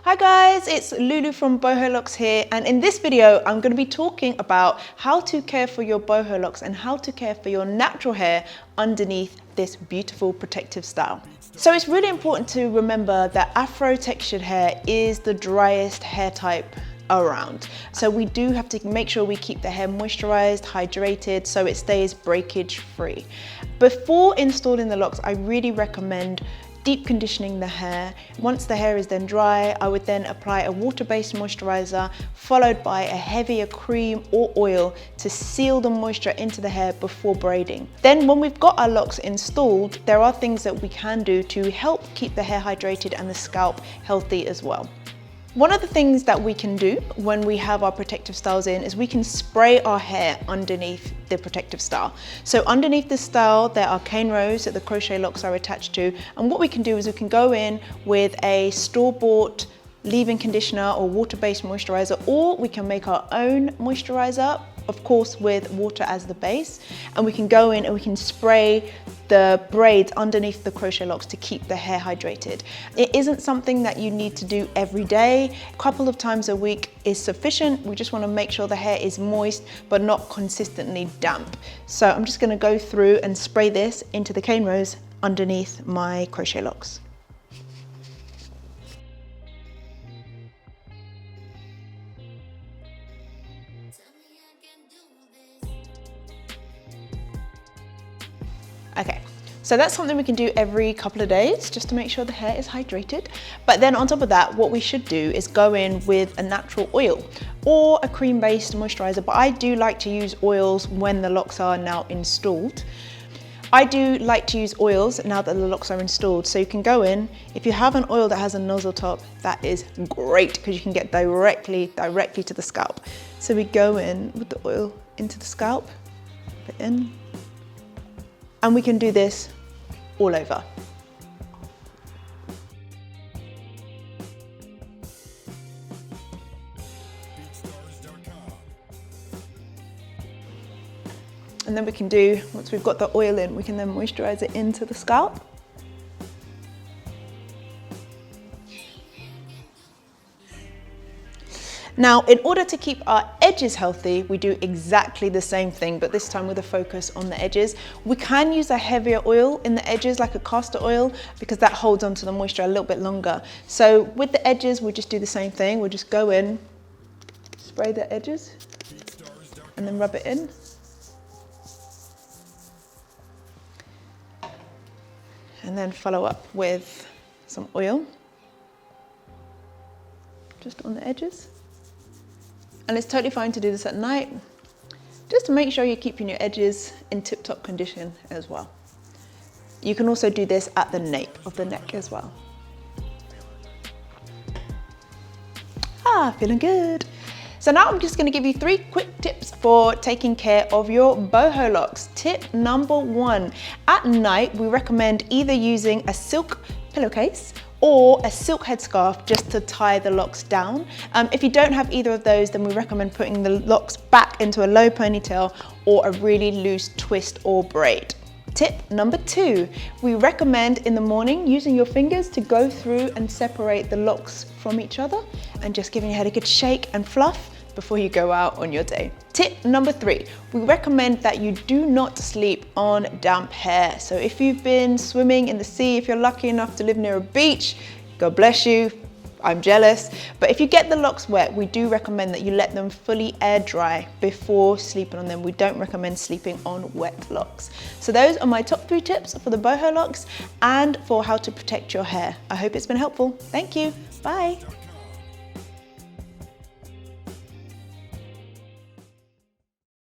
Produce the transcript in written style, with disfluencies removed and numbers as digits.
Hi guys, it's Lulu from Boho Locs here, and in this video I'm going to be talking about how to care for your boho locks and how to care for your natural hair underneath this beautiful protective style. So it's really important to remember that Afro textured hair is the driest hair type around. So we do have to make sure we keep the hair moisturized, hydrated, so it stays breakage free. Before installing the locks, I really recommend deep conditioning the hair. Once the hair is then dry, I would then apply a water-based moisturiser followed by a heavier cream or oil to seal the moisture into the hair before braiding. Then when we've got our locks installed, there are things that we can do to help keep the hair hydrated and the scalp healthy as well. One of the things that we can do when we have our protective styles in is we can spray our hair underneath the protective style. So underneath the style there are cane rows that the Crochet Locs are attached to, and what we can do is we can go in with a store-bought leave-in conditioner or water-based moisturiser, or we can make our own moisturiser, of course with water as the base, and we can go in and we can spray the braids underneath the Crochet Locs to keep the hair hydrated. It isn't something that you need to do every day. A couple of times a week is sufficient. We just want to make sure the hair is moist but not consistently damp. So I'm just going to go through and spray this into the cane rows underneath my Crochet Locs. Okay, so that's something we can do every couple of days just to make sure the hair is hydrated. But then on top of that, what we should do is go in with a natural oil or a cream-based moisturiser, but I do like to use oils when the locks are now installed. I do like to use oils now that the locks are installed. So you can go in, if you have an oil that has a nozzle top, that is great because you can get directly to the scalp. So we go in with the oil into the scalp, put it in. And we can do this all over. And then we can do, once we've got the oil in, we can then moisturize it into the scalp. Now, in order to keep our edges healthy, we do exactly the same thing, but this time with a focus on the edges. We can use a heavier oil in the edges, like a castor oil, because that holds onto the moisture a little bit longer. So with the edges, we just do the same thing. We'll just go in, spray the edges, and then rub it in. And then follow up with some oil, just on the edges. And it's totally fine to do this at night, just to make sure you're keeping your edges in tip-top condition as well. You can also do this at the nape of the neck as well. Feeling good. So now I'm just going to give you 3 quick tips for taking care of your boho locks. Tip number 1, at night we recommend either using a silk pillowcase or a silk headscarf just to tie the locks down. If you don't have either of those, then we recommend putting the locks back into a low ponytail or a really loose twist or braid. Tip number 2, we recommend in the morning using your fingers to go through and separate the locks from each other and just giving your head a good shake and fluff before you go out on your day. Tip number 3, we recommend that you do not sleep on damp hair. So if you've been swimming in the sea, if you're lucky enough to live near a beach, God bless you, I'm jealous. But if you get the locks wet, we do recommend that you let them fully air dry before sleeping on them. We don't recommend sleeping on wet locks. So those are my top 3 tips for the boho locks and for how to protect your hair. I hope it's been helpful. Thank you. Bye.